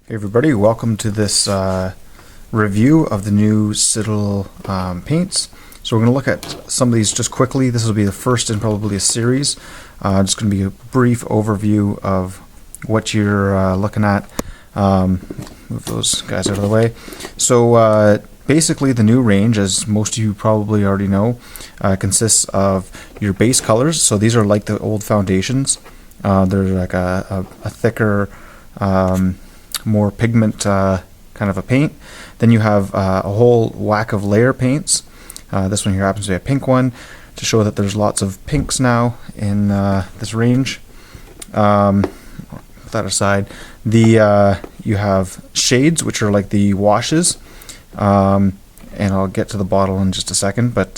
Hey everybody, welcome to this review of the new Citadel Paints. So we're going to look at some of these just quickly. This will be the first in probably a series. Just going to be a brief overview of what you're looking at. Move those guys out of the way. So basically the new range, as most of you probably already know, consists of your base colors. So these are like the old foundations. They're like a thicker more pigment kind of a paint. Then you have a whole whack of layer paints. This one here happens to be a pink one, to show that there's lots of pinks now in this range. Put that aside. You have shades, which are like the washes, and I'll get to the bottle in just a second. But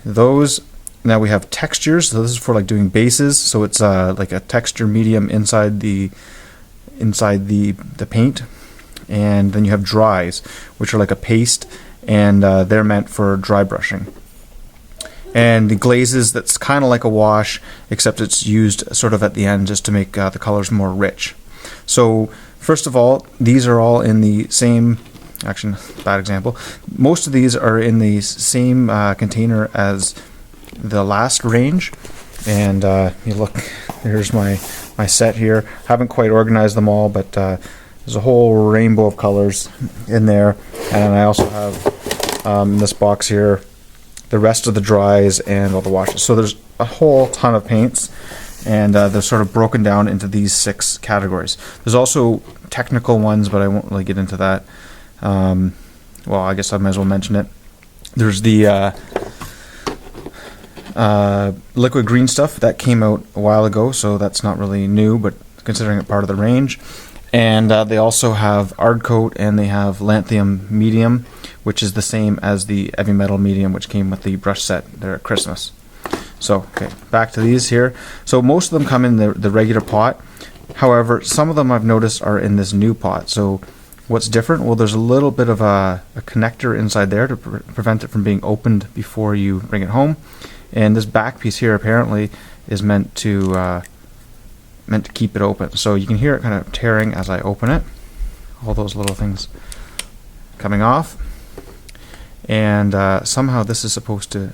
those, now we have textures. So this is for like doing bases. So it's like a texture medium inside the paint. And then you have dries, which are like a paste, and they're meant for dry brushing. And the glazes, that's kind of like a wash, except it's used sort of at the end just to make the colors more rich. So first of all, these are all in the same, actually bad example, most of these are in the same container as the last range. And you look, here's my set here. Haven't quite organized them all, but there's a whole rainbow of colors in there. And I also have in this box here the rest of the dries and all the washes. So there's a whole ton of paints, and they're sort of broken down into these 6 categories. There's also technical ones, but I won't really get into that. Well, I guess I might as well mention it. There's the liquid green stuff that came out a while ago, so that's not really new, but considering it part of the range. And they also have Ardcoat, and they have Lanthanum Medium, which is the same as the Heavy Metal Medium, which came with the brush set there at Christmas. So, okay, back to these here. So most of them come in the regular pot. However, some of them I've noticed are in this new pot. So what's different? Well, there's a little bit of a connector inside there to prevent it from being opened before you bring it home. And this back piece here apparently is meant to keep it open. So you can hear it kind of tearing as I open it. All those little things coming off. And somehow this is supposed to,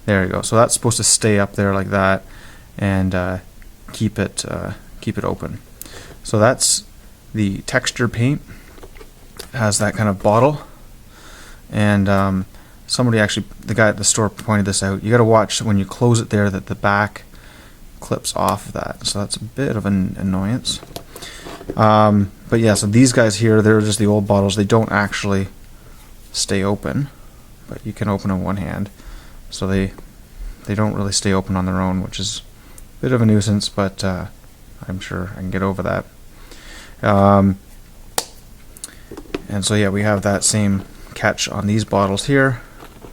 there you go. So that's supposed to stay up there like that and keep it open. So that's the texture paint. It has that kind of bottle. And somebody actually, the guy at the store pointed this out. You got to watch when you close it there that the back clips off of that. So that's a bit of an annoyance. But yeah, so these guys here, they're just the old bottles. They don't actually stay open, but you can open in one hand. So they don't really stay open on their own, which is a bit of a nuisance, but I'm sure I can get over that. And so yeah, we have that same catch on these bottles here,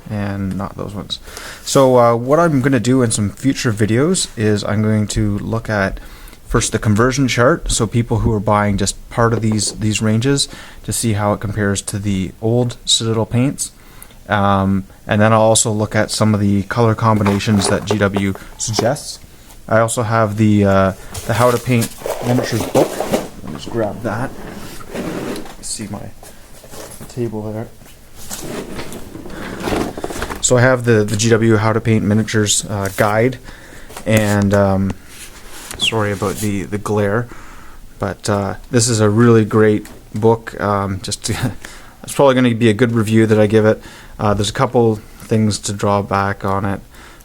and not those ones. So what I'm going to do in some future videos is I'm going to look at first the conversion chart, so people who are buying just part of these ranges, to see how it compares to the old Citadel paints. And then I'll also look at some of the color combinations that GW suggests. I also have the How to Paint Miniatures book. Let me just grab that. See my table there. So I have the GW How to Paint Miniatures guide, and sorry about the glare, but this is a really great book. It's probably going to be a good review that I give it. There's a couple things to draw back on it.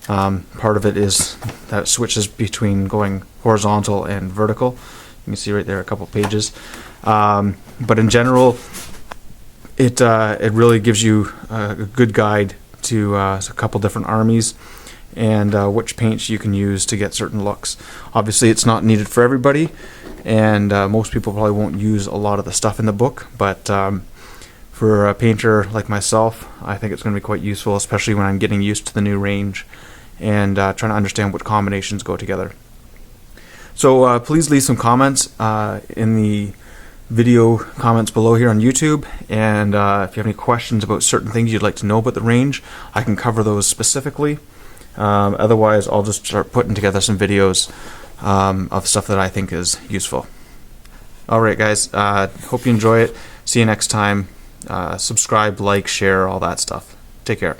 Part of it is that it switches between going horizontal and vertical. You can see right there a couple pages. But in general, it really gives you a good guide to a couple different armies and which paints you can use to get certain looks. Obviously it's not needed for everybody, and most people probably won't use a lot of the stuff in the book, but for a painter like myself, I think it's going to be quite useful, especially when I'm getting used to the new range and trying to understand what combinations go together. So please leave some comments in the video comments below here on YouTube, and if you have any questions about certain things you'd like to know about the range, I can cover those specifically. Otherwise, I'll just start putting together some videos of stuff that I think is useful. All right, guys. Hope you enjoy it. See you next time. Subscribe, like, share, all that stuff. Take care.